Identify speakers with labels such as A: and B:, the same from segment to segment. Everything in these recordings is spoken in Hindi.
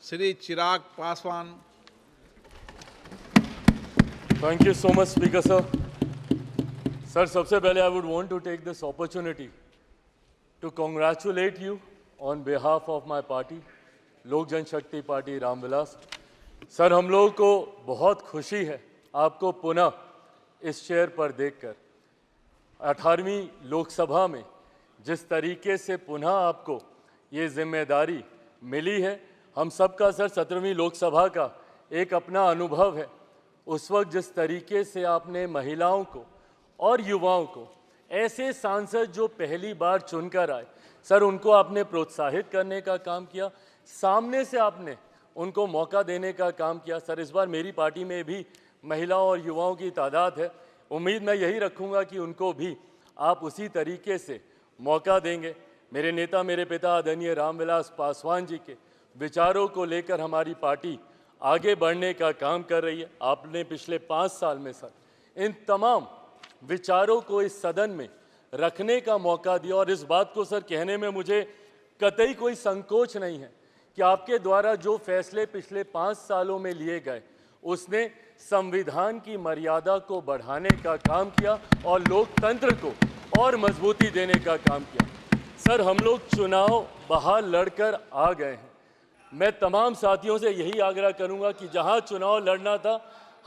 A: Shri Chirag Paswan.
B: Thank you so much, Speaker sir. Sir, सबसे पहले I would want to take this opportunity to congratulate you on behalf of my party, लोक जनशक्ति पार्टी रामविलास. सर, हम लोगों को बहुत खुशी है आपको पुनः इस चेयर पर देखकर. 18वीं लोकसभा में जिस तरीके से पुनः आपको ये जिम्मेदारी मिली है, हम सबका सर 17वीं लोकसभा का एक अपना अनुभव है. उस वक्त जिस तरीके से आपने महिलाओं को और युवाओं को, ऐसे सांसद जो पहली बार चुनकर आए, सर उनको आपने प्रोत्साहित करने का काम किया, सामने से आपने उनको मौका देने का काम किया. सर, इस बार मेरी पार्टी में भी महिलाओं और युवाओं की तादाद है. उम्मीद मैं यही रखूंगा कि उनको भी आप उसी तरीके से मौका देंगे. मेरे नेता, मेरे पिता आदरणीय रामविलास पासवान जी के विचारों को लेकर हमारी पार्टी आगे बढ़ने का काम कर रही है. आपने पिछले 5 साल में सर इन तमाम विचारों को इस सदन में रखने का मौका दिया और इस बात को सर कहने में मुझे कतई कोई संकोच नहीं है कि आपके द्वारा जो फैसले पिछले 5 सालों में लिए गए, उसने संविधान की मर्यादा को बढ़ाने का काम किया और लोकतंत्र को और मजबूती देने का काम किया. सर, हम लोग चुनाव बाहर लड़कर आ गए हैं. मैं तमाम साथियों से यही आग्रह करूंगा कि जहां चुनाव लड़ना था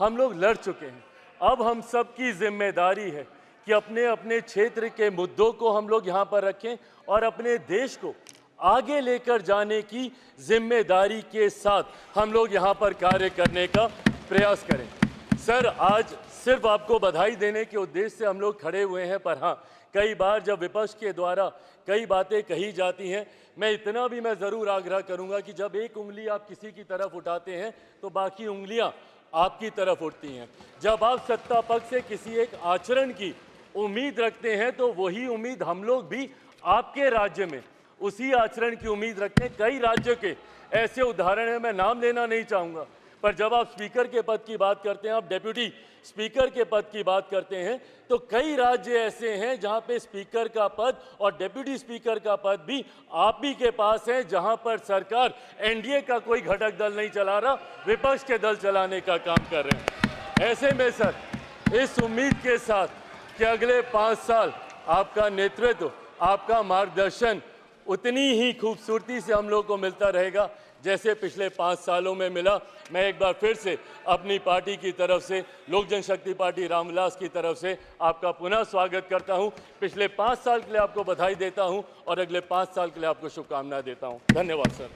B: हम लोग लड़ चुके हैं. अब हम सब की जिम्मेदारी है कि अपने अपने क्षेत्र के मुद्दों को हम लोग यहाँ पर रखें और अपने देश को आगे लेकर जाने की जिम्मेदारी के साथ हम लोग यहाँ पर कार्य करने का प्रयास करें. सर, आज सिर्फ आपको बधाई देने के उद्देश्य से हम लोग खड़े हुए हैं, पर हाँ, कई बार जब विपक्ष के द्वारा कई बातें कही जाती हैं, मैं इतना भी मैं ज़रूर आग्रह करूंगा कि जब एक उंगली आप किसी की तरफ उठाते हैं तो बाकी उंगलियां आपकी तरफ उठती हैं. जब आप सत्ता पक्ष से किसी एक आचरण की उम्मीद रखते हैं तो वही उम्मीद हम लोग भी आपके राज्य में उसी आचरण की उम्मीद रखते हैं. कई राज्यों के ऐसे उदाहरण हैं, मैं नाम लेना नहीं चाहूँगा, पर जब आप स्पीकर के पद की बात करते हैं, आप डेप्यूटी स्पीकर के पद की बात करते हैं, तो कई राज्य ऐसे हैं जहां पे स्पीकर का पद और डेप्यूटी स्पीकर का पद भी आप ही के पास है, जहां पर सरकार एनडीए का कोई घटक दल नहीं चला रहा, विपक्ष के दल चलाने का काम कर रहे हैं. ऐसे में सर, इस उम्मीद के साथ कि अगले 5 साल आपका नेतृत्व, आपका मार्गदर्शन उतनी ही खूबसूरती से हम लोग को मिलता रहेगा जैसे पिछले 5 सालों में मिला. मैं एक बार फिर से अपनी पार्टी की तरफ से, लोक जनशक्ति पार्टी रामविलास की तरफ से आपका पुनः स्वागत करता हूं. पिछले 5 साल के लिए आपको बधाई देता हूं और अगले 5 साल के लिए आपको शुभकामनाएं देता हूं. धन्यवाद सर.